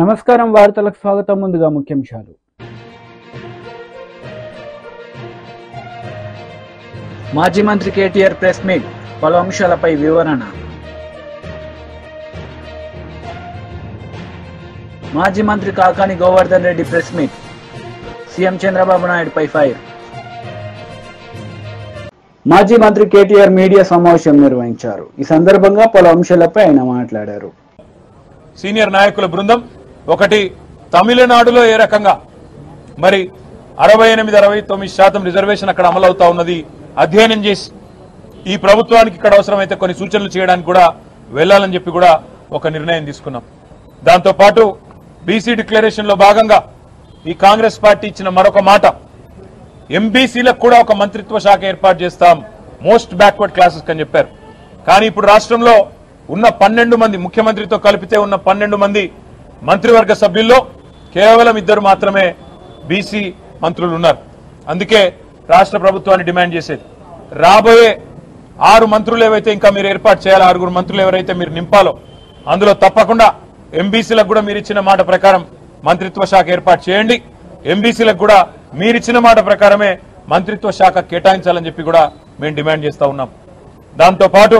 నమస్కారం వార్తలకు స్వాగతం. ముందుగా ముఖ్యాంశాలు. మాజీ మంత్రి కేటీఆర్ ప్రెస్ మీట్, పలు అంశాలపై వివరణ. మాజీ మంత్రి Kakani Govardhan Reddy press meet, CM Chandrababu నాయుడుపై ఫైర్. మాజీ మంత్రి కేటీఆర్ మీడియా సమావేశం నిర్వహించారు. ఈ సందర్భంగా పలు అంశాలపై ఆయన మాట్లాడారు. సీనియర్ నాయకుల బృందం ఒకటి తమిళనాడులో ఏ రకంగా మరి 68-69% రిజర్వేషన్ అక్కడ అమలవుతా ఉన్నది అధ్యయనం చేసి ఈ ప్రభుత్వానికి ఇక్కడ అవసరమైతే కొన్ని సూచనలు చేయడానికి కూడా వెళ్లాలని చెప్పి కూడా ఒక నిర్ణయం తీసుకున్నాం. దాంతో పాటు బీసీ డిక్లరేషన్ లో భాగంగా ఈ కాంగ్రెస్ పార్టీ ఇచ్చిన మరొక మాట, ఎంబీసీలకు కూడా ఒక మంత్రిత్వ శాఖ ఏర్పాటు చేస్తాం, మోస్ట్ బ్యాక్వర్డ్ క్లాసెస్ అని చెప్పారు. కానీ ఇప్పుడు రాష్ట్రంలో ఉన్న 12 మంది, ముఖ్యమంత్రితో కలిపితే ఉన్న 12 మంది మంత్రివర్గ సభ్యుల్లో కేవలం 2 మాత్రమే బీసీ మంత్రులు ఉన్నారు. అందుకే రాష్ట్ర ప్రభుత్వాన్ని డిమాండ్ చేసేది, రాబోయే 6 మంత్రులు ఏవైతే ఇంకా మీరు ఏర్పాటు చేయాలి, 6 మంత్రులు ఎవరైతే మీరు నింపాలో అందులో తప్పకుండా ఎంబీసీలకు కూడా మీరు ఇచ్చిన మాట ప్రకారం మంత్రిత్వ శాఖ ఏర్పాటు చేయండి. ఎంబీసీలకు కూడా మీరిచ్చిన మాట ప్రకారమే మంత్రిత్వ శాఖ కేటాయించాలని చెప్పి కూడా మేము డిమాండ్ చేస్తా ఉన్నాం. దాంతో పాటు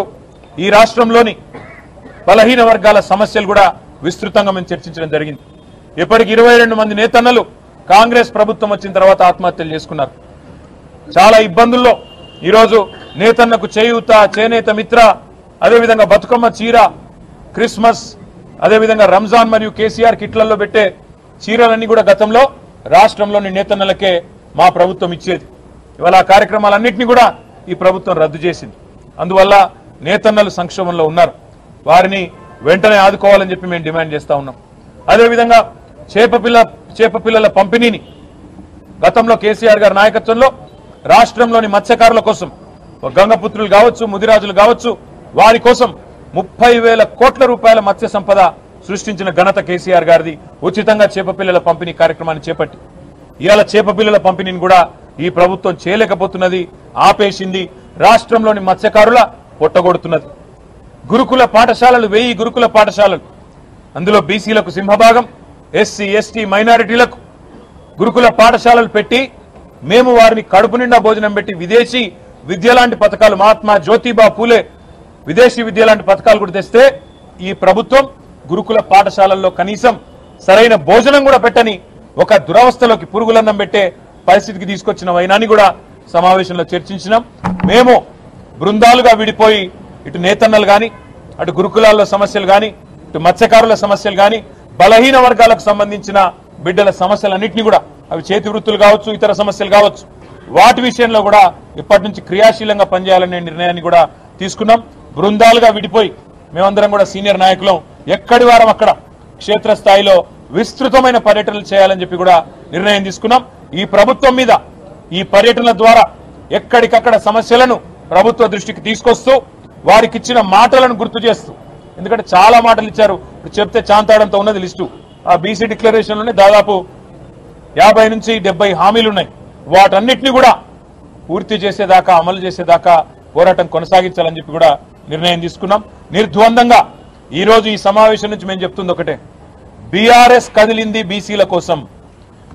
ఈ రాష్ట్రంలోని బలహీన వర్గాల సమస్యలు కూడా విస్తృతంగా మేము చర్చించడం జరిగింది. ఇప్పటికి 22 మంది నేతన్నలు కాంగ్రెస్ ప్రభుత్వం వచ్చిన తర్వాత ఆత్మహత్యలు చేసుకున్నారు. చాలా ఇబ్బందుల్లో ఈరోజు నేతన్నకు చేయూత, చేనేత మిత్ర, అదేవిధంగా బతుకమ్మ చీర, క్రిస్మస్, అదేవిధంగా రంజాన్ మరియు కేసీఆర్ కిట్లలో పెట్టే చీరలన్నీ కూడా గతంలో రాష్ట్రంలోని నేతన్నలకే మా ప్రభుత్వం ఇచ్చేది. ఇవాళ ఆ కార్యక్రమాలన్నింటినీ కూడా ఈ ప్రభుత్వం రద్దు చేసింది. అందువల్ల నేతన్నలు సంక్షోభంలో ఉన్నారు. వారిని వెంటనే ఆదుకోవాలని చెప్పి మేము డిమాండ్ చేస్తా ఉన్నాం. అదేవిధంగా చేపపిల్లల పంపిణీని గతంలో కేసీఆర్ గారి నాయకత్వంలో రాష్ట్రంలోని మత్స్యకారుల కోసం, గంగపుత్రులు కావచ్చు, ముదిరాజులు కావచ్చు, వారి కోసం 30,000 కోట్ల రూపాయల మత్స్య సంపద సృష్టించిన ఘనత కేసీఆర్ గారిది. ఉచితంగా చేపపిల్లల పంపిణీ కార్యక్రమాన్ని చేపట్టి ఇవాళ చేపపిల్లల పంపిణీని కూడా ఈ ప్రభుత్వం చేయలేకపోతున్నది, ఆపేసింది. రాష్ట్రంలోని మత్స్యకారుల పొట్టగొడుతున్నది. గురుకుల పాఠశాలలు, 1000 గురుకుల పాఠశాలలు, అందులో బీసీలకు సింహభాగం, ఎస్సీ ఎస్టీ మైనారిటీలకు గురుకుల పాఠశాలలు పెట్టి మేము వారిని కడుపు నిండా భోజనం పెట్టి విదేశీ విద్య లాంటి పథకాలు, మహాత్మా జ్యోతిబా పూలే విదేశీ విద్య లాంటి పథకాలు కూడా తెస్తే ఈ ప్రభుత్వం గురుకుల పాఠశాలల్లో కనీసం సరైన భోజనం కూడా పెట్టని ఒక దురవస్థలోకి, పురుగులన్నం పెట్టే పరిస్థితికి తీసుకొచ్చిన వైనాన్ని కూడా సమావేశంలో చర్చించినాం. మేము బృందాలుగా విడిపోయి ఇటు నేతన్నలు కానీ, అటు గురుకులాల్లో సమస్యలు కానీ, ఇటు మత్స్యకారుల సమస్యలు కానీ, బలహీన వర్గాలకు సంబంధించిన బిడ్డల సమస్యలన్నింటినీ కూడా, అవి చేతి వృత్తులు కావచ్చు, ఇతర సమస్యలు కావచ్చు, వాటి విషయంలో కూడా ఇప్పటి నుంచి క్రియాశీలంగా పనిచేయాలనే నిర్ణయాన్ని కూడా తీసుకున్నాం. బృందాలుగా విడిపోయి మేమందరం కూడా సీనియర్ నాయకులం ఎక్కడి వారం అక్కడ క్షేత్రస్థాయిలో విస్తృతమైన పర్యటనలు చేయాలని చెప్పి కూడా నిర్ణయం తీసుకున్నాం. ఈ ప్రభుత్వం మీద ఈ పర్యటనల ద్వారా ఎక్కడికక్కడ సమస్యలను ప్రభుత్వ దృష్టికి తీసుకొస్తూ వారికి ఇచ్చిన మాటలను గుర్తు చేస్తూ, ఎందుకంటే చాలా మాటలు ఇచ్చారు, ఇప్పుడు చెప్తే చాంతాడంతో ఉన్నది లిస్టు. ఆ బీసీ డిక్లరేషన్ లోనే దాదాపు 50 నుంచి 70 హామీలు ఉన్నాయి. వాటన్నిటిని కూడా పూర్తి చేసేదాకా, అమలు చేసేదాకా పోరాటం కొనసాగించాలని చెప్పి కూడా నిర్ణయం తీసుకున్నాం. నిర్ద్వందంగా ఈ రోజు ఈ సమావేశం నుంచి మేము చెప్తుంది ఒకటే, బీఆర్ఎస్ కదిలింది బీసీల కోసం,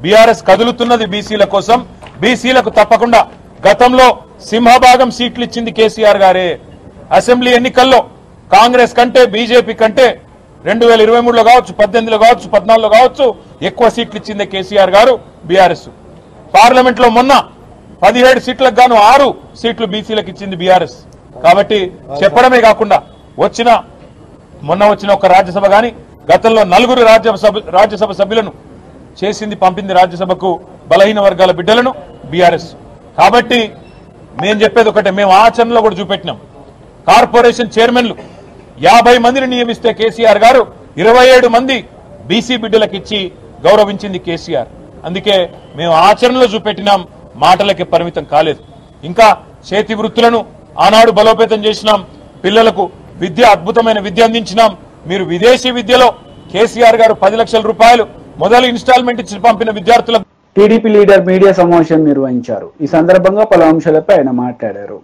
బీఆర్ఎస్ కదులుతున్నది బీసీల కోసం. బీసీలకు తప్పకుండా గతంలో సింహభాగం సీట్లు ఇచ్చింది కేసీఆర్ గారే. అసెంబ్లీ ఎన్నికల్లో కాంగ్రెస్ కంటే, బీజేపీ కంటే 2023లో కావచ్చు, 18లో కావచ్చు, 14లో కావచ్చు ఎక్కువ సీట్లు ఇచ్చింది కేసీఆర్ గారు, బీఆర్ఎస్. పార్లమెంట్ లో మొన్న 17 సీట్లకు గాను 6 సీట్లు బీసీలకు ఇచ్చింది బీఆర్ఎస్. కాబట్టి చెప్పడమే కాకుండా మొన్న వచ్చిన ఒక రాజ్యసభ గాని, గతంలో 4 రాజ్యసభ సభ్యులను చేసింది, పంపింది రాజ్యసభకు బలహీన వర్గాల బిడ్డలను బీఆర్ఎస్. కాబట్టి మేము చెప్పేది ఒకటే, మేము ఆచరణలో కూడా చూపెట్టినాం. కార్పొరేషన్ చైర్మన్లు 50 మందిని నియమిస్తే కేసీఆర్ గారు 27 మంది బీసీ బిడ్డలకు ఇచ్చి గౌరవించింది కేసీఆర్. అందుకే మేము ఆచరణలో చూపెట్టినాం, మాటలకే పరిమితం కాలేదు. ఇంకా చేతి వృత్తులను ఆనాడు బలోపేతం చేసినాం, పిల్లలకు విద్య, అద్భుతమైన విద్య అందించినాం. మీరు విదేశీ విద్యలో కేసీఆర్ గారు 10 లక్షల రూపాయలు మొదలు ఇన్స్టాల్మెంట్ ఇచ్చి పంపిన విద్యార్థులకు. టీడీపీ లీడర్ మీడియా సమావేశం నిర్వహించారు. ఈ సందర్భంగా పలు అంశాలపై ఆయన మాట్లాడారు.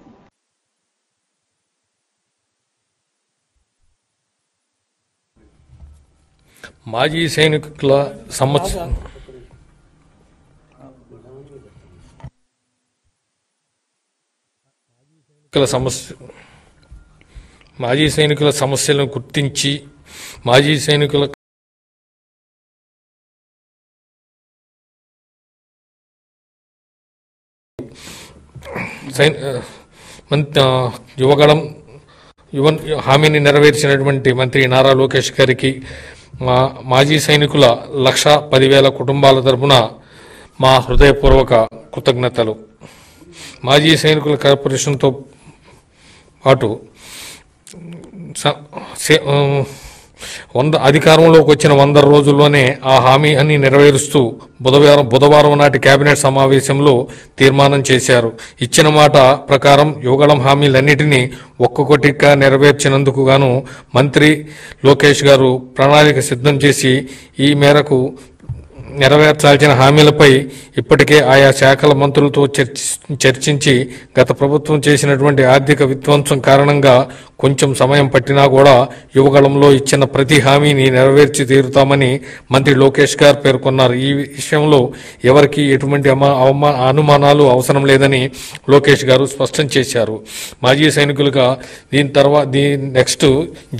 మాజీ సైనికుల సమస్యలను గుర్తించి మాజీ సైనికుల యువగళం హామీని నెరవేర్చినటువంటి మంత్రి నారా లోకేష్ గారికి మాజీ సైనికుల 1,10,000 కుటుంబాల తరపున మా హృదయపూర్వక కృతజ్ఞతలు. మాజీ సైనికుల కార్పొరేషన్తో పాటు అధికారంలోకి వచ్చిన 100 రోజుల్లోనే ఆ హామీని నెరవేరుస్తూ బుధవారం నాటి కేబినెట్ సమావేశంలో తీర్మానం చేశారు. ఇచ్చిన మాట ప్రకారం యువగళం హామీలన్నిటినీ ఒక్కొక్కటిగా నెరవేర్చినందుకు గాను మంత్రి లోకేష్ గారు ప్రణాళిక సిద్ధం చేసి ఈ మేరకు నెరవేర్చాల్సిన హామీలపై ఇప్పటికే ఆయా శాఖల మంత్రులతో చర్చించి గత ప్రభుత్వం చేసినటువంటి ఆర్థిక విధ్వంసం కారణంగా కొంచెం సమయం పట్టినా కూడా యువగళంలో ఇచ్చిన ప్రతి హామీని నెరవేర్చి తీరుతామని మంత్రి లోకేష్ గారు పేర్కొన్నారు. ఈ విషయంలో ఎవరికి ఎటువంటి అనుమానాలు అవసరం లేదని లోకేష్ గారు స్పష్టం చేశారు. మాజీ సైనికులుగా దీని next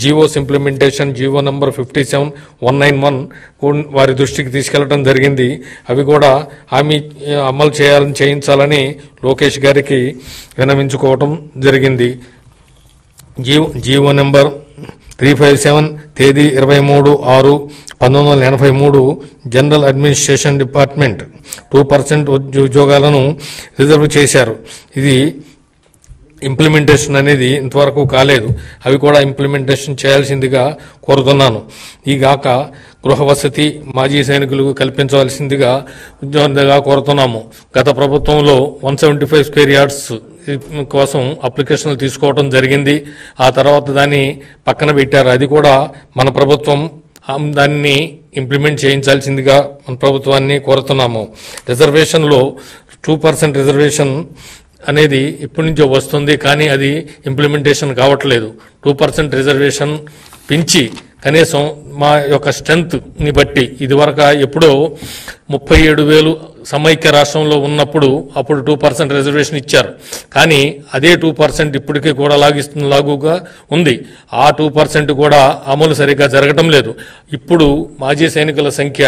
GOs implementation GO number 57-191 వారి దృష్టికి తీసుకెళ్లడం జరిగింది. అవి కూడా హామీ అమలు చేయించాలని లోకేష్ గారికి విన్నవించుకోవటం జరిగింది. జీవో నెంబర్ 357 తేదీ 23/6/1983 జనరల్ అడ్మినిస్ట్రేషన్ డిపార్ట్మెంట్ 2% ఉద్యోగాలను రిజర్వ్ చేశారు. ఇది ఇంప్లిమెంటేషన్ అనేది ఇంతవరకు కాలేదు. అవి కూడా ఇంప్లిమెంటేషన్ చేయాల్సిందిగా కోరుతున్నాను. ఈగాక గృహ వసతి మాజీ సైనికులకు కల్పించవలసిందిగా కోరుతున్నాము. గత ప్రభుత్వంలో 175 స్క్వేర్ యార్డ్స్ కోసం అప్లికేషన్లు తీసుకోవడం జరిగింది. ఆ తర్వాత దాన్ని పక్కన పెట్టారు. అది కూడా మన ప్రభుత్వం దాన్ని ఇంప్లిమెంట్ చేయించాల్సిందిగా మన ప్రభుత్వాన్ని కోరుతున్నాము. రిజర్వేషన్లో 2% రిజర్వేషన్ అనేది ఇప్పటి నుంచో వస్తుంది, కానీ అది ఇంప్లిమెంటేషన్ కావట్లేదు. 2% రిజర్వేషన్ పెంచి కనీసం మా యొక్క స్ట్రెంత్ని బట్టి ఇదివరకు ఎప్పుడో 37,000 సమైక్య రాష్ట్రంలో ఉన్నప్పుడు అప్పుడు 2% రిజర్వేషన్ ఇచ్చారు. కానీ అదే 2% ఇప్పటికీ కూడా లాగుగా ఉంది. ఆ 2% కూడా అమలు సరిగ్గా జరగటం లేదు. ఇప్పుడు మాజీ సైనికుల సంఖ్య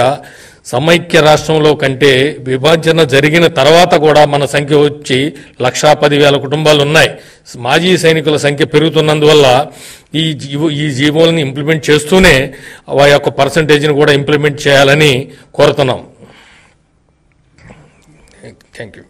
సమైక్య రాష్ట్రంలో కంటే విభజన జరిగిన తర్వాత కూడా మన సంఖ్య వచ్చి 1,10,000 కుటుంబాలు ఉన్నాయి. మాజీ సైనికుల సంఖ్య పెరుగుతున్నందువల్ల ఈ జీవోలను ఇంప్లిమెంట్ చేస్తూనే ఆ యొక్క పర్సంటేజ్ని కూడా ఇంప్లిమెంట్ చేయాలని కోరుతున్నాం. Thank you.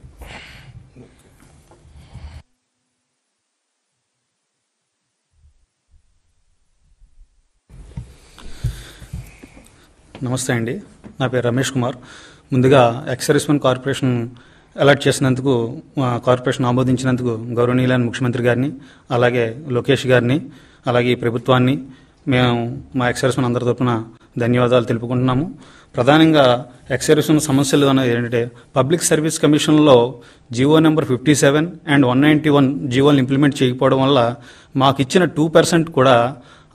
నమస్తే అండి, నా పేరు రమేష్ కుమార్. ముందుగా ఎక్స్-సర్వీస్మెన్ కార్పొరేషన్ అలాట్ చేసినందుకు, కార్పొరేషన్ ఆమోదించినందుకు గౌరవనీయులైన ముఖ్యమంత్రి గారిని, అలాగే లోకేష్ గారిని, అలాగే ఈ ప్రభుత్వాన్ని మేము మా ఎక్స్-సర్వీస్మెన్ అందరి తరఫున ధన్యవాదాలు తెలుపుకుంటున్నాము. ప్రధానంగా ఎక్స్-సర్వీస్మెన్ సమస్యలు అనేది ఏంటంటే, పబ్లిక్ సర్వీస్ కమిషన్లో జీవో నెంబర్ 57 అండ్ 191 జీవోలు ఇంప్లిమెంట్ చేయకపోవడం వల్ల మాకు ఇచ్చిన 2% కూడా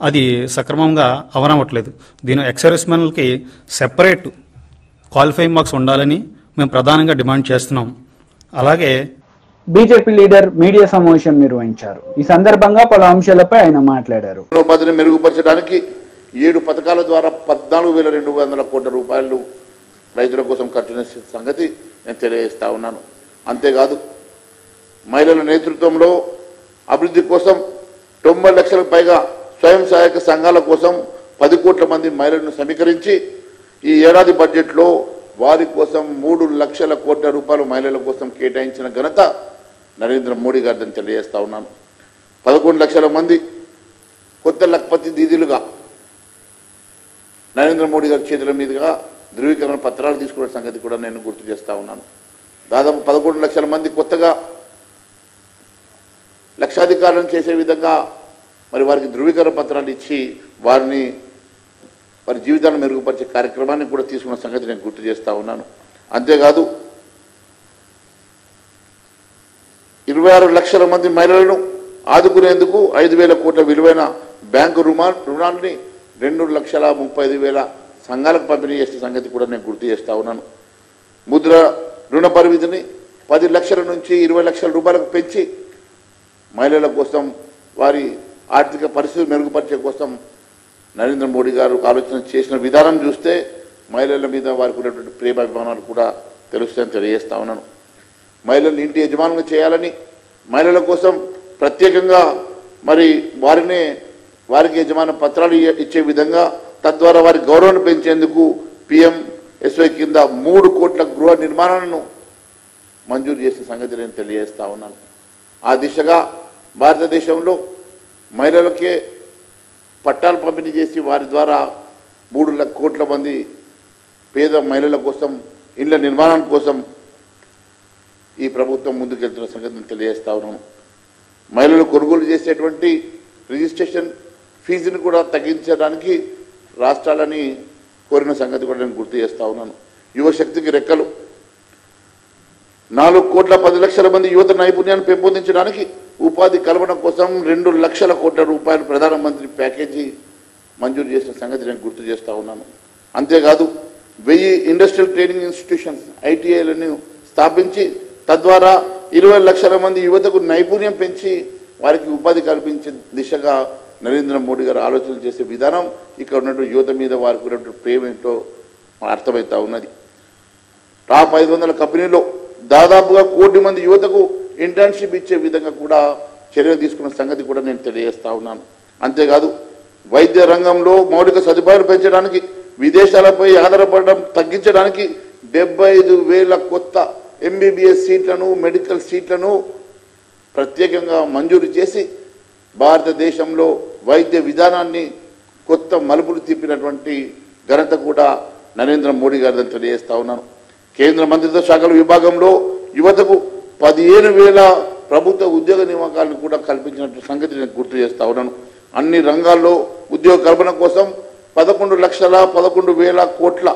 అది సక్రమంగా అవనవట్లేదు. దీని ఎక్స్-సర్వీస్మెన్లకి సెపరేట్ క్వాలిఫైయింగ్ మార్క్స్ ఉండాలని మేము ప్రధానంగా డిమాండ్ చేస్తున్నాం. అలాగే బీజేపీ లీడర్ మీడియా సమావేశం నిర్వహించారు. ఈ సందర్భంగా పలు అంశాలపై ఆయన మాట్లాడారు. మెరుగుపరచడానికి 7 పథకాల ద్వారా 14,200 కోట్ల రూపాయలు రైతుల కోసం ఖర్చు చేసిన సంగతి నేను తెలియజేస్తా ఉన్నాను. అంతేకాదు మహిళల నేతృత్వంలో అభివృద్ధి కోసం 90 లక్షలకు పైగా స్వయం సహాయక సంఘాల కోసం 10 కోట్ల మంది మహిళలను సమీకరించి ఈ ఏడాది బడ్జెట్లో వారి కోసం 3 లక్షల కోట్ల రూపాయలు మహిళల కోసం కేటాయించిన ఘనత నరేంద్ర మోడీ గారిని తెలియజేస్తా ఉన్నాను. 11 లక్షల మంది కొత్త లఖపతి దీదీలుగా నరేంద్ర మోడీ గారి చేతుల మీదుగా ధృవీకరణ పత్రాలు తీసుకునే సంగతి కూడా నేను గుర్తు చేస్తా ఉన్నాను. దాదాపు 11 లక్షల మంది కొత్తగా లక్షాధికారులను చేసే విధంగా మరి వారికి ధృవీకరణ పత్రాలు ఇచ్చి వారి జీవితాన్ని మెరుగుపరిచే కార్యక్రమాన్ని కూడా తీసుకున్న సంగతి నేను గుర్తు చేస్తా ఉన్నాను. అంతేకాదు 26 లక్షల మంది మహిళలను ఆదుకునేందుకు 5,000 కోట్ల విలువైన బ్యాంకు రుణాలని 2,35,000 సంఘాలకు పంపిణీ చేసే సంగతి కూడా నేను గుర్తు చేస్తా ఉన్నాను. ముద్ర రుణ పరిమితిని 10 లక్షల నుంచి 20 లక్షల రూపాయలకు పెంచి మహిళల కోసం వారి ఆర్థిక పరిస్థితులు మెరుగుపరిచే కోసం నరేంద్ర మోడీ గారు ఆలోచన చేసిన విధానం చూస్తే మహిళల మీద వారికి ఉన్నటువంటి ప్రేమ అభిమానాలు కూడా తెలుస్తాయని తెలియజేస్తా ఉన్నాను. మహిళలను ఇంటి యజమానులు చేయాలని మహిళల కోసం ప్రత్యేకంగా మరి వారికి యజమాన పత్రాలు ఇచ్చే విధంగా తద్వారా వారి గౌరవాన్ని పెంచేందుకు PMSY కింద 3 కోట్ల గృహ నిర్మాణాలను మంజూరు చేసిన సంగతి నేను తెలియజేస్తా ఉన్నాను. ఆ దిశగా భారతదేశంలో మహిళలకే పట్టాలు పంపిణీ చేసి వారి ద్వారా 3 కోట్ల మంది పేద మహిళల కోసం ఇళ్ల నిర్మాణం కోసం ఈ ప్రభుత్వం ముందుకెళ్తున్న సంగతిని తెలియజేస్తా ఉన్నాను. మహిళలు కొనుగోలు చేసేటువంటి రిజిస్ట్రేషన్ ఫీజును కూడా తగ్గించడానికి రాష్ట్రాలని కోరిన సంగతి కూడా నేను గుర్తు చేస్తా ఉన్నాను. యువశక్తికి రెక్కలు 4 కోట్ల 10 లక్షల మంది యువత నైపుణ్యాన్ని పెంపొందించడానికి ఉపాధి కల్పన కోసం 2 లక్షల కోట్ల రూపాయలు ప్రధానమంత్రి ప్యాకేజీ మంజూరు చేసిన సంగతి నేను గుర్తు చేస్తా ఉన్నాను. అంతేకాదు 1000 ఇండస్ట్రియల్ ట్రైనింగ్ ఇన్స్టిట్యూషన్స్ ITIలను స్థాపించి తద్వారా 20 లక్షల మంది యువతకు నైపుణ్యం పెంచి వారికి ఉపాధి కల్పించే దిశగా నరేంద్ర మోడీ గారు ఆలోచనలు చేసే విధానం ఇక్కడ ఉన్నటువంటి యువత మీద వారికి ఉన్నటువంటి ప్రేమ ఏంటో అర్థమవుతా ఉన్నది. టాప్ 500 కంపెనీలో దాదాపుగా 1 కోటి మంది యువతకు ఇంటర్న్షిప్ ఇచ్చే విధంగా కూడా చర్యలు తీసుకున్న సంగతి కూడా నేను తెలియజేస్తా ఉన్నాను. అంతేకాదు వైద్య రంగంలో మౌలిక సదుపాయాలు పెంచడానికి విదేశాలపై ఆధారపడడం తగ్గించడానికి 75,000 కొత్త MBBS సీట్లను మెడికల్ సీట్లను ప్రత్యేకంగా మంజూరు చేసి భారతదేశంలో వైద్య విధానాన్ని కొత్త మలుపులు తిప్పినటువంటి ఘనత కూడా నరేంద్ర మోడీ గారిని తెలియజేస్తా ఉన్నాను. కేంద్ర మంత్రిత్వ శాఖల విభాగంలో యువతకు 15,000 ప్రభుత్వ ఉద్యోగ నియామకాలను కూడా కల్పించిన సంగతి నేను గుర్తు చేస్తా ఉన్నాను. అన్ని రంగాల్లో ఉద్యోగ కల్పన కోసం 11,11,000 కోట్ల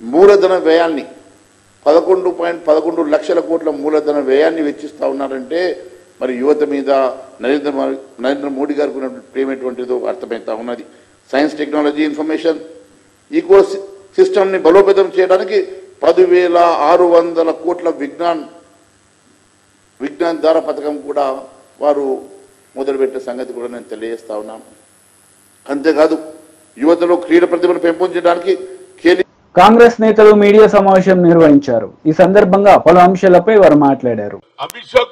మూలధన వ్యయాన్ని 11.11 లక్షల కోట్ల మూలధన వ్యయాన్ని వెచ్చిస్తూ ఉన్నారంటే మరి యువత మీద నరేంద్ర మోడీ గారికి ఉన్నటువంటి ప్రేమ ఎటువంటిదో అర్థమవుతా ఉన్నది. సైన్స్ టెక్నాలజీ ఇన్ఫర్మేషన్ ఈకో సిస్టమ్ని బలోపేతం చేయడానికి 10,600 కోట్ల విజ్ఞాన్ ధార పథకం కూడా వారు మొదలుపెట్టిన సంగతి కూడా నేను తెలియజేస్తా ఉన్నాను. అంతేకాదు యువతలో క్రీడ ప్రతిభను పెంపొందించడానికి కాంగ్రెస్ నేతలు మీడియా సమావేశం నిర్వహించారు. ఈ సందర్భంగా పలు అంశాలపై వారు మాట్లాడారు. అమిత్ షా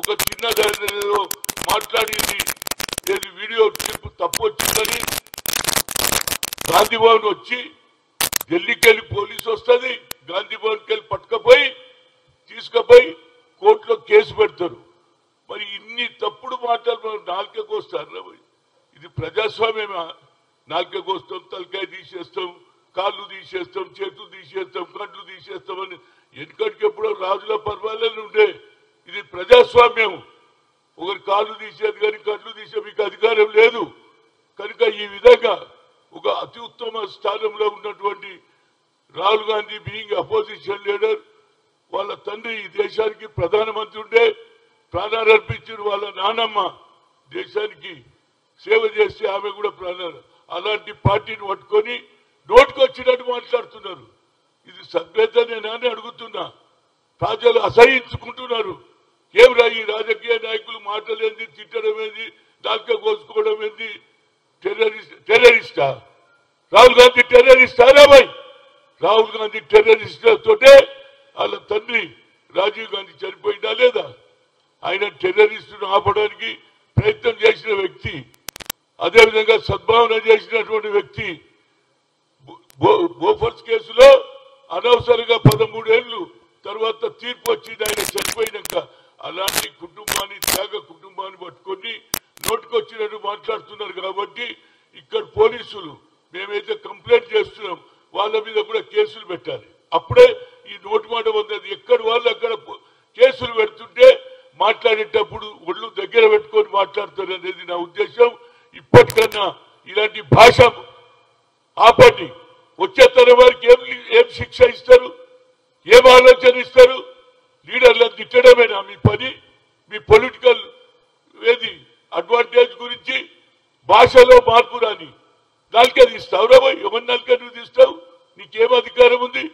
ఒక చిన్న మాట్లాడింది వీడియో క్లిప్ తప్పు వచ్చిందని గాంధీ భవన్ వచ్చి ఢిల్లీకి వెళ్ళి పోలీసు వస్తుంది, గాంధీ భవన్కి వెళ్ళి తీసుకుపోయి కోర్టులో కేసు పెడతారు. మరి ఇన్ని తప్పుడు మాటలు నాలుకకు వస్తారు. ఇది ప్రజాస్వామ్యమా? నాలుకకు వస్తాం, తలకాయ తీసేస్తాం, కాళ్ళు తీసేస్తాం, చేతులు తీసేస్తాం, కళ్ళు తీసేస్తామని ఎన్నికటికి ఎప్పుడో రాజుల పర్వాలేదు ఉండే. ఇది ప్రజాస్వామ్యం. ఒకరి కాళ్ళు తీసేది కానీ కళ్ళు తీసే మీకు అధికారం లేదు. కనుక ఈ విధంగా ఒక అతి ఉత్తమ స్థానంలో ఉన్నటువంటి Rahul Gandhi being opposition leader, వాళ్ళ తండ్రి ఈ దేశానికి ప్రధానమంత్రి ఉండే, ప్రాణాలు అర్పించిన వాళ్ళ నానమ్మ దేశానికి సేవ చేస్తే ఆమె కూడా ప్రాణాలు, అలాంటి పార్టీని పట్టుకొని నోటుకు వచ్చినట్టు మాట్లాడుతున్నారు. ఇది సభ్యతనేనా అని అడుగుతున్నా. ప్రజలు అసహించుకుంటున్నారు. ఏమిరా ఈ రాజకీయ నాయకులు మాటలేంది, తిట్టడం ఏంది, దాల్క కోసుకోవడం ఏంది? టెర్రరిస్టా? రాహుల్ గాంధీ టెర్రరిస్టారా బాయ్? రాహుల్ గాంధీ టెర్రరిస్టులతోటే వాళ్ళ తండ్రి రాజీవ్ గాంధీ చనిపోయిందా లేదా? ఆయన టెర్రరిస్టును ఆపడానికి ప్రయత్నం చేసిన వ్యక్తి, అదేవిధంగా సద్భావన చేసినటువంటి వ్యక్తి. బోఫర్స్ కేసులో అనవసరంగా 13 ఏళ్లు తర్వాత తీర్పు వచ్చింది ఆయన చనిపోయినాక. అలాంటి కుటుంబాన్ని, త్యాగ కుటుంబాన్ని పట్టుకొని నోటుకొచ్చినట్టు మాట్లాడుతున్నారు. కాబట్టి ఇక్కడ పోలీసులు మేమైతే కంప్లైంట్ చేస్తున్నాం, వాళ్ళ మీద కూడా కేసులు పెట్టాలి. అప్పుడే ఈ నోటు మాట పొందేది. ఎక్కడ వాళ్ళు అక్కడ కేసులు పెడుతుంటే మాట్లాడేటప్పుడు ఒళ్ళు దగ్గర పెట్టుకొని మాట్లాడతారు అనేది నా ఉద్దేశం. ఇప్పటికన్నా ఇలాంటి భాష ఆపండి. వచ్చే తరం వారికి ఏం శిక్ష ఇస్తారు, ఏం ఆలోచన ఇస్తారు? లీడర్లను తిట్టడమేనా మీ పని? మీ పొలిటికల్ ఏది అడ్వాంటేజ్ గురించి భాషలో మార్పు రాని, నాలుక తీస్తావు రా పోయి, ఎవరి నాలుక నువ్వు తీస్తావు? నీకేం అధికారం ఉంది?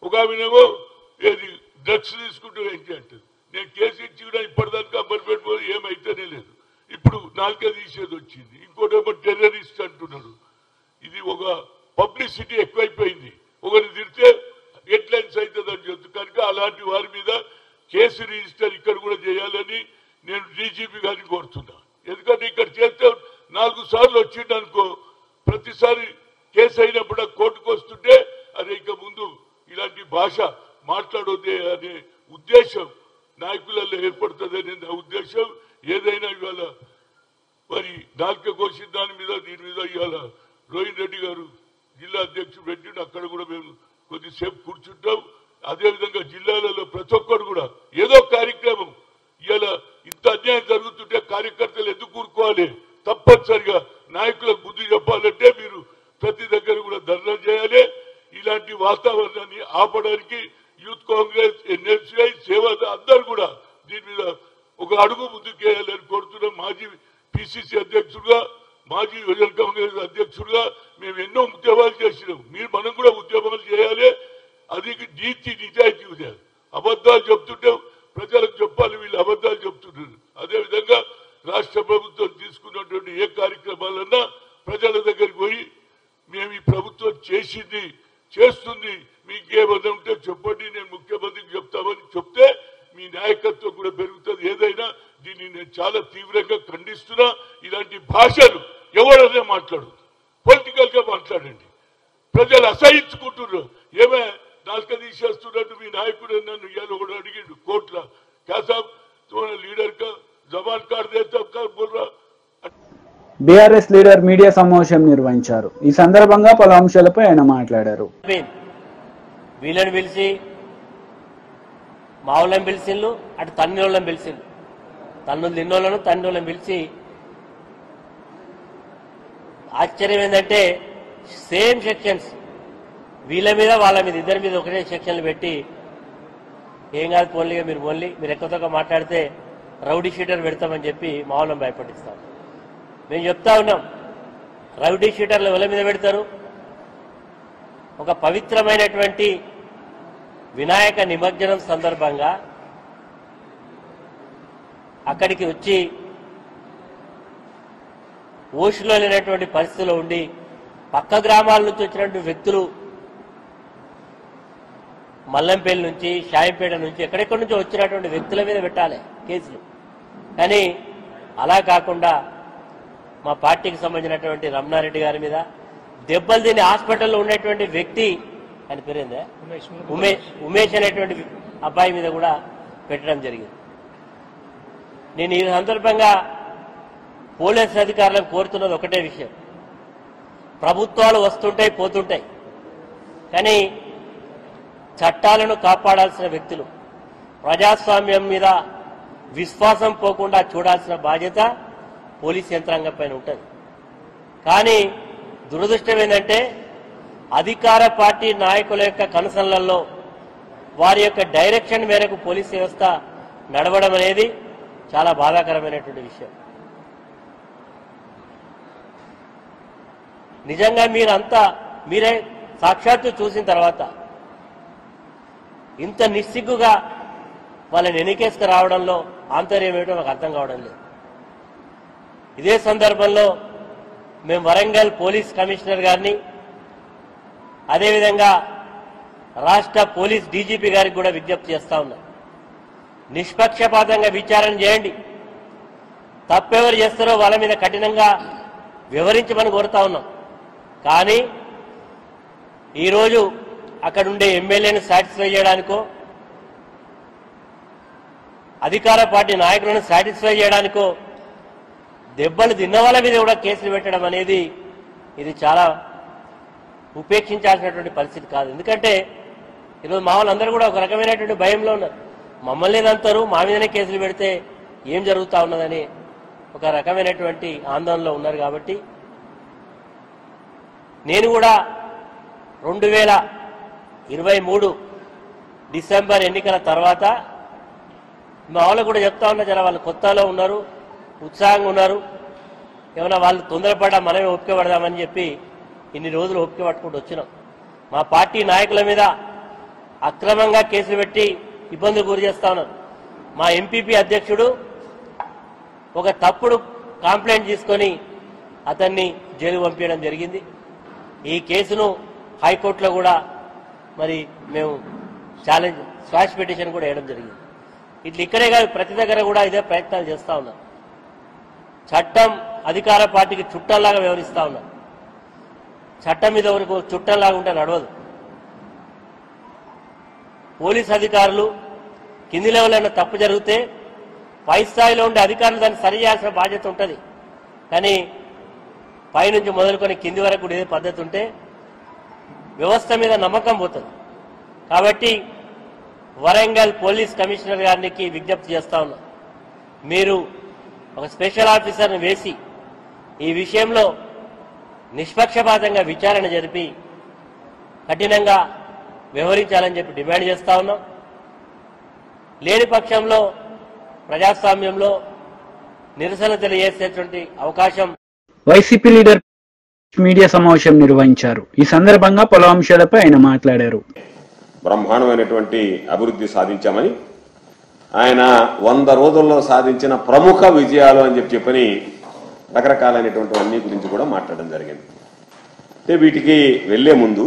ఒక ఆమెనేమో ఏది డ్రగ్స్ తీసుకుంటూ ఏంటి అంటది. నేను కేసు ఇచ్చి కూడా ఇప్పటిదాకా అబ్బరి పెట్టుకోదు, ఏమైతేనే లేదు. ఇప్పుడు నాలుక తీసేది వచ్చింది. ఇంకోటేమో టెర్రరిస్ట్ అంటున్నాడు. ఇది ఒక పబ్లిసిటీ ఎక్కువైపోయింది. ఒకరిని తిడితే హెడ్లైన్స్ అవుతుంది అని చెప్తుంది. కనుక అలాంటి వారి మీద కేసు రిజిస్టర్ ఇక్కడ కూడా చేయాలని నేను డీజీపీ గారిని కోరుతున్నా. ఎందుకంటే ఇక్కడ చేస్తే 4 సార్లు వచ్చిండు అనుకో, ప్రతిసారి కేసు అయినప్పుడు కోర్టుకు వస్తుంటే అదే ఇక ముందు ఇలాంటి భాష మాట్లాడొద్దే అనే ఉద్దేశం నాయకులలో ఏర్పడుతుందనే నా ఉద్దేశం. ఏదైనా ఇవాళ మరి నాలుక కోసిన దాని మీద దీని మీద ఇవాళ రోహిన్ రెడ్డి గారు జిల్లా అధ్యక్షుడు పెట్టిండు. అక్కడ కూడా మేము కొద్దిసేపు కూర్చుంటాం. అదేవిధంగా జిల్లాలలో ప్రతి ఒక్కరు కూడా ఏదో కార్యక్రమం ఇవాళ ఇంత అన్యాయం జరుగుతుంటే కార్యకర్తలు ఎందుకు కూరుకోవాలి? తప్పనిసరిగా నాయకులకు బుద్ధి చెప్పాలంటే మీరు ప్రతి దగ్గర కూడా ధర్నా చేయాలి. ఇలాంటి వాతావరణాన్ని ఆపడానికి యూత్ కాంగ్రెస్, ఎన్ఎస్ఐ, సేవద అందరూ కూడా దీని మీద ఒక అడుగు ముందుకు వేయాలని కోరుతున్నాం. మాజీ పిసిసి అధ్యక్షుడుగా, మాజీ యువజన కాంగ్రెస్ అధ్యక్షుడుగా మేము ఎన్నో ఉద్యమాలు చేసినాం. మనం కూడా ఉద్యమాలు చేయాలి. అది నీతి నిజాయితీ ఉదయాలి. అబద్ధాలు చెప్తుంటే ప్రజలకు చెప్పాలి, వీళ్ళు అబద్ధాలు చెప్తున్నారు. అదేవిధంగా రాష్ట్ర ప్రభుత్వం తీసుకున్నటువంటి ఏ కార్యక్రమాలన్నా ప్రజల దగ్గరికి పోయి మేము ఈ ప్రభుత్వం చేసింది, చేస్తుంది, మీకేమన్నా ఉంటే చెప్పండి, నేను ముఖ్యమంత్రికి చెప్తామని చెప్తే మీ నాయకత్వం కూడా పెరుగుతుంది. ఏదైనా దీన్ని నేను చాలా తీవ్రంగా ఖండిస్తున్నా. ఇలాంటి భాషలు ఎవరైనా మాట్లాడు, పొలిటికల్ గా మాట్లాడండి. ప్రజలు అసహించుకుంటున్నారు. ఏమే నాలుక తీసేస్తున్నట్టు మీ నాయకుడు నన్ను ఇవాళ కూడా అడిగిండు కోర్టులో, క్యాసాబ్ లీడర్ కా జమాన్ కార్డు దేతా బోల్రా. బీఆర్ఎస్ లీడర్ మీడియా సమావేశం నిర్వహించారు. ఈ సందర్భంగా పలు అంశాలపై ఆయన మాట్లాడారు. వీళ్ళని పిలిచి మా వాళ్ళని పిలిచిండ్రు, అటు తన్ని వాళ్ళని పిలిచిండ్రు, తన్ను తిన్నోళ్ళను తన్ని వాళ్ళని పిలిచి ఆశ్చర్యం ఏంటంటే సేమ్ సెక్షన్స్ వీళ్ళ మీద వాళ్ళ మీద ఇద్దరి మీద ఒకటే సెక్షన్లు పెట్టి ఏం కాదు పోన్లీగా మీరు ఎక్కువగా మాట్లాడితే రౌడీ షీటర్ పెడతామని చెప్పి మా వాళ్ళని భయపడిస్తాం. మేము చెప్తా ఉన్నాం, రౌడీ షీటర్లు ఎవరి మీద పెడతారు? ఒక పవిత్రమైనటువంటి వినాయక నిమజ్జనం సందర్భంగా అక్కడికి వచ్చి ఓషులో లేనటువంటి పరిస్థితిలో ఉండి పక్క గ్రామాల నుంచి వచ్చినటువంటి వ్యక్తులు మల్లంపల్లి నుంచి, షాయంపేట నుంచి, ఎక్కడెక్కడి నుంచి వచ్చినటువంటి వ్యక్తుల మీద పెట్టాలి కేసులు. కానీ అలా కాకుండా మా పార్టీకి సంబంధించినటువంటి రమణారెడ్డి గారి మీద, దెబ్బలు తిని హాస్పిటల్లో ఉన్నటువంటి వ్యక్తి ఆయన పేరేందే ఉమేష్ అనేటువంటి అబ్బాయి మీద కూడా పెట్టడం జరిగింది. నేను ఈ సందర్భంగా పోలీస్ అధికారులకు కోరుతున్నది ఒకటే విషయం. ప్రభుత్వాలు వస్తుంటాయి, పోతుంటాయి, కానీ చట్టాలను కాపాడాల్సిన వ్యక్తులు, ప్రజాస్వామ్యం మీద విశ్వాసం పోకుండా చూడాల్సిన బాధ్యత పోలీస్ యంత్రాంగం పైన ఉంటుంది. కానీ దురదృష్టం ఏంటంటే అధికార పార్టీ నాయకుల యొక్క కనుసన్నల్లో వారి యొక్క డైరెక్షన్ మేరకు పోలీస్ వ్యవస్థ నడవడం అనేది చాలా బాధాకరమైనటువంటి విషయం. నిజంగా మీరే సాక్షాత్తు చూసిన తర్వాత ఇంత నిస్సిగ్గుగా వాళ్ళని ఎన్నికేసుకు రావడంలో ఆంతర్యం ఏమిటో నాకు అర్థం కావడం లేదు. ఇదే సందర్భంలో మేము వరంగల్ పోలీస్ కమిషనర్ గారిని, అదేవిధంగా రాష్ట్ర పోలీస్ డీజీపీ గారికి కూడా విజ్ఞప్తి చేస్తా ఉన్నాం. నిష్పక్షపాతంగా విచారణ చేయండి. తప్పెవరు చేస్తారో వాళ్ళ మీద కఠినంగా వివరించమని కోరుతా ఉన్నాం. కానీ ఈరోజు అక్కడుండే ఎమ్మెల్యేను సాటిస్ఫై చేయడానికో, అధికార పార్టీ నాయకులను సాటిస్ఫై చేయడానికో దెబ్బలు తిన్న వాళ్ళ మీద కూడా కేసులు పెట్టడం అనేది ఇది చాలా ఉపేక్షించాల్సినటువంటి పరిస్థితి కాదు. ఎందుకంటే ఈరోజు మా వాళ్ళందరూ కూడా ఒక రకమైనటువంటి భయంలో ఉన్నారు. మమ్మల్ని ఏదంటారు, మా మీదనే కేసులు పెడితే ఏం జరుగుతా ఉన్నదని ఒక రకమైనటువంటి ఆందోళనలో ఉన్నారు. కాబట్టి నేను కూడా 2023 డిసెంబర్ ఎన్నికల తర్వాత మా వాళ్ళకు కూడా చెప్తా ఉన్నా, జర వాళ్ళు కొత్తలో ఉన్నారు, ఉత్సాహంగా ఉన్నారు, ఏమైనా వాళ్ళు తొందరపడ్డా మనమే ఓపిక పడదామని చెప్పి ఇన్ని రోజులు ఓపిక పట్టుకుంటూ వచ్చినాం. మా పార్టీ నాయకుల మీద అక్రమంగా కేసులు పెట్టి ఇబ్బందులు గురి చేస్తా ఉన్నారు. మా ఎంపీపీ అధ్యక్షుడు ఒక తప్పుడు కంప్లైంట్ తీసుకొని అతన్ని జైలు పంపించడం జరిగింది. ఈ కేసును హైకోర్టులో కూడా మరి మేము ఛాలెంజ్ స్క్వాష్ పిటిషన్ కూడా వేయడం జరిగింది. ఇట్లా ఇక్కడే కాదు ప్రతి దగ్గర కూడా ఇదే ప్రయత్నాలు చేస్తా ఉన్నారు. చట్టం అధికార పార్టీకి చుట్టంలాగా వ్యవహరిస్తా ఉన్నారు. చట్టం మీద ఎవరికి చుట్టంలాగా ఉంటే నడవదు. పోలీస్ అధికారులు కింది లెవెల్ అయినా తప్పు జరిగితే పై స్థాయిలో ఉండే అధికారులు దాన్ని సరి చేయాల్సిన బాధ్యత ఉంటుంది. కానీ పైనుంచి మొదలుకొని కింది వరకు కూడా ఇదే పద్ధతి ఉంటే వ్యవస్థ మీద నమ్మకం పోతుంది. కాబట్టి వరంగల్ పోలీస్ కమిషనర్ గారికి విజ్ఞప్తి చేస్తా ఉన్నా, మీరు ఒక స్పెషల్ ఆఫీసర్ని వేసి ఈ విషయంలో నిష్పక్షపాతంగా విచారణ జరిపి కఠినంగా వ్యవహరించాలని చెప్పి డిమాండ్ చేస్తా ఉన్నాం. లేని పక్షంలో ప్రజాస్వామ్యంలో నిరసన తెలియజేసేటువంటి అవకాశం. వైసీపీ లీడర్ మీడియా సమావేశం నిర్వహించారు. ఈ సందర్భంగా పలు అంశాలపై ఆయన మాట్లాడారు. బ్రహ్మాండమైనటువంటి అభివృద్ధి సాధించామని, ఆయన 100 రోజుల్లో సాధించిన ప్రముఖ విజయాలు అని చెప్పని రకరకాలైనటువంటి అన్ని గురించి కూడా మాట్లాడడం జరిగింది. అంటే వీటికి వెళ్లే ముందు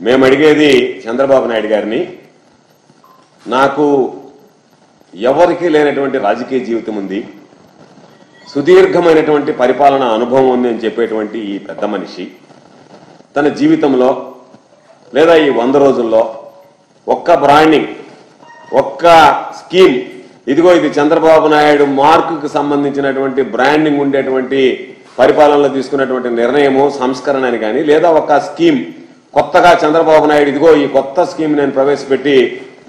మేము అడిగేది చంద్రబాబు నాయుడు గారిని, నాకు ఎవరికీ లేనటువంటి రాజకీయ జీవితం ఉంది, సుదీర్ఘమైనటువంటి పరిపాలన అనుభవం ఉంది అని చెప్పేటువంటి ఈ పెద్ద మనిషి తన జీవితంలో లేదా ఈ 100 రోజుల్లో ఒక్క బ్రాండింగ్, ఒక్క స్కీమ్, ఇదిగో ఇది చంద్రబాబు నాయుడు మార్కుకు సంబంధించినటువంటి బ్రాండింగ్ ఉండేటువంటి పరిపాలనలో తీసుకున్నటువంటి నిర్ణయము సంస్కరణ అని కానీ, లేదా ఒక స్కీమ్ కొత్తగా చంద్రబాబు నాయుడు ఇదిగో ఈ కొత్త స్కీమ్ నేను ప్రవేశపెట్టి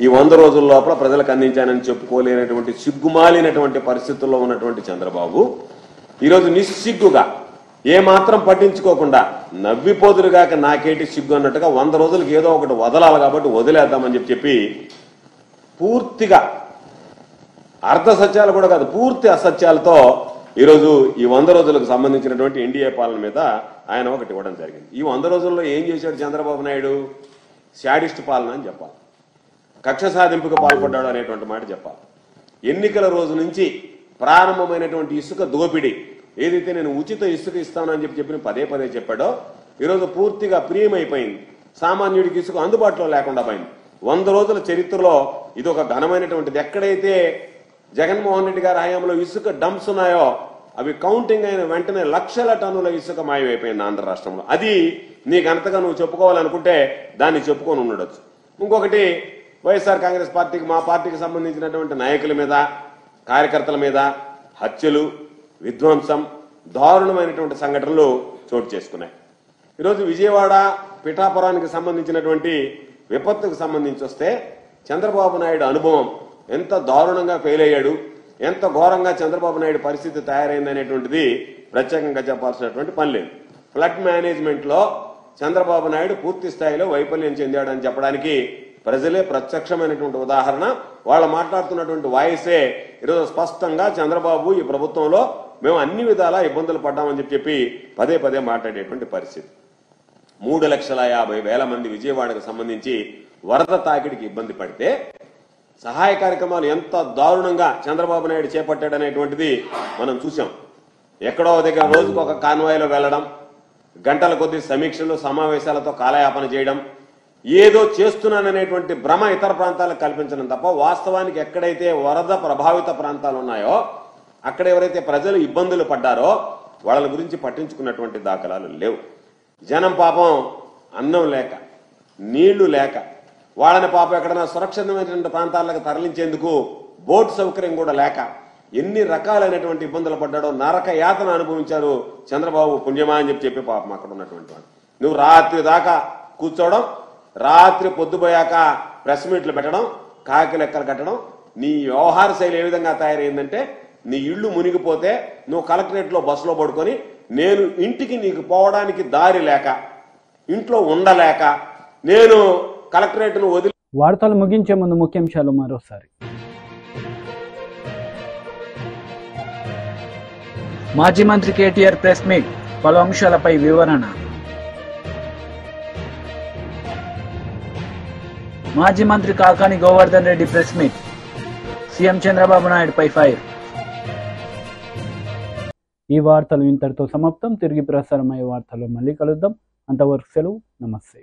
ఈ 100 రోజుల లోపల ప్రజలకు అందించానని చెప్పుకోలేనటువంటి సిగ్గుమాలినటువంటి పరిస్థితుల్లో ఉన్నటువంటి చంద్రబాబు ఈరోజు నిస్సిగ్గుగా ఏమాత్రం పట్టించుకోకుండా నవ్విపోదురుగాక నాకేటి సిగ్గు అన్నట్టుగా 100 రోజులకు ఏదో ఒకటి వదలాలి కాబట్టి వదిలేద్దామని చెప్పి పూర్తిగా అర్ధ సత్యాలు కూడా కాదు, పూర్తి అసత్యాలతో ఈరోజు ఈ 100 రోజులకు సంబంధించినటువంటి ఎన్డీఏ పాలన మీద ఆయన ఒకటి ఇవ్వడం జరిగింది. ఈ 100 రోజుల్లో ఏం చేశాడు చంద్రబాబు నాయుడు? శాడిస్ట్ పాలన అని చెప్పాలి, కక్ష సాధింపుకు పాల్పడ్డాడు అనేటువంటి మాట చెప్పాలి. ఎన్నికల రోజు నుంచి ప్రారంభమైనటువంటి ఇసుక దోపిడీ ఏదైతే నేను ఉచిత ఇసుక ఇస్తాను అని చెప్పి పదే పదే చెప్పాడో ఈరోజు పూర్తిగా ప్రియమైపోయింది. సామాన్యుడికి ఇసుక అందుబాటులో లేకుండా పోయింది. 100 రోజుల చరిత్రలో ఇది ఒక ఘనమైనటువంటిది. ఎక్కడైతే జగన్మోహన్ రెడ్డి గారి హయాంలో ఇసుక డంప్స్ ఉన్నాయో అవి కౌంటింగ్ అయిన వెంటనే లక్షల టన్నుల ఇసుక మాయమైపోయింది ఆంధ్ర రాష్ట్రంలో. అది నీకు అంతగా నువ్వు చెప్పుకోవాలనుకుంటే దాన్ని చెప్పుకొని ఉండొచ్చు. ఇంకొకటి, వైఎస్ఆర్ కాంగ్రెస్ పార్టీకి మా పార్టీకి సంబంధించినటువంటి నాయకుల మీద కార్యకర్తల మీద హత్యలు, విధ్వంసం, దారుణమైనటువంటి సంఘటనలు చోటు చేసుకున్నాయి. ఈరోజు విజయవాడ పిఠాపురానికి సంబంధించినటువంటి విపత్తుకు సంబంధించి వస్తే చంద్రబాబు నాయుడు అనుభవం ఎంత దారుణంగా ఫెయిల్ అయ్యాడు, ఎంత ఘోరంగా చంద్రబాబు నాయుడు పరిస్థితి తయారైంది అనేటువంటిది ప్రత్యేకంగా చెప్పాల్సినటువంటి పని లేదు. ఫ్లడ్ మేనేజ్మెంట్ లో చంద్రబాబు నాయుడు పూర్తి స్థాయిలో వైఫల్యం చెందాడని చెప్పడానికి ప్రజలే ప్రత్యక్షమైనటువంటి ఉదాహరణ. వాళ్ళు మాట్లాడుతున్నటువంటి వాయిసే ఈరోజు స్పష్టంగా చంద్రబాబు ఈ ప్రభుత్వంలో మేము అన్ని విధాలా ఇబ్బందులు పడ్డామని చెప్పి పదే పదే మాట్లాడేటువంటి పరిస్థితి. 3,50,000 మంది విజయవాడకు సంబంధించి వరద తాకిడికి ఇబ్బంది పడితే సహాయ కార్యక్రమాలు ఎంత దారుణంగా చంద్రబాబు నాయుడు చేపట్టాడనేటువంటిది మనం చూసాం. ఎక్కడో దగ్గర రోజుకు ఒక కాన్వాయ్లో వెళ్లడం, గంటల కొద్ది సమీక్షలు సమావేశాలతో కాలయాపన చేయడం, ఏదో చేస్తున్నాననేటువంటి భ్రమ ఇతర ప్రాంతాలకు కల్పించడం తప్ప వాస్తవానికి ఎక్కడైతే వరద ప్రభావిత ప్రాంతాలు ఉన్నాయో అక్కడ ఎవరైతే ప్రజలు ఇబ్బందులు పడ్డారో వాళ్ళ గురించి పట్టించుకున్నటువంటి దాఖలాలు లేవు. జనం పాపం అన్నం లేక, నీళ్లు లేక, వాళ్ళని పాపం ఎక్కడైనా సురక్షితమైనటువంటి ప్రాంతాలకు తరలించేందుకు బోట్ సౌకర్యం కూడా లేక ఎన్ని రకాలైనటువంటి ఇబ్బందులు పడ్డాడో, నరక యాతన అనుభవించారు చంద్రబాబు పుణ్యమా అని చెప్పి పాపం అక్కడ ఉన్నటువంటి వాళ్ళు. నువ్వు రాత్రి దాకా కూర్చోవడం, రాత్రి పొద్దుపోయాక ప్రెస్ మీట్లు పెట్టడం, కాకి లెక్కలు కట్టడం, నీ వ్యవహార శైలి ఏ విధంగా తయారైందంటే నీ ఇళ్లు మునిగిపోతే నువ్వు కలెక్టరేట్ లో బస్సులో పడుకొని నేను ఇంటికి నీకు పోవడానికి దారి లేక, ఇంట్లో ఉండలేక నేను కలెక్టరేట్ ను వదిలి. వార్తలు ముగించే ముందు ముఖ్యాంశాలు మరోసారి. మాజీ మంత్రి కేటీఆర్ ప్రెస్ మీట్, పలు అంశాలపై వివరణ. మాజీ మంత్రి Kakani Govardhan Reddy press meet, CM Chandrababu నాయుడుపై ఫైర్. ఈ వార్తలు ఇంతటితో సమాప్తం. తిరిగి ప్రసారమయ్యే వార్తల్లో మళ్ళీ కలుద్దాం. అంతవరకు సెలవు. నమస్తే.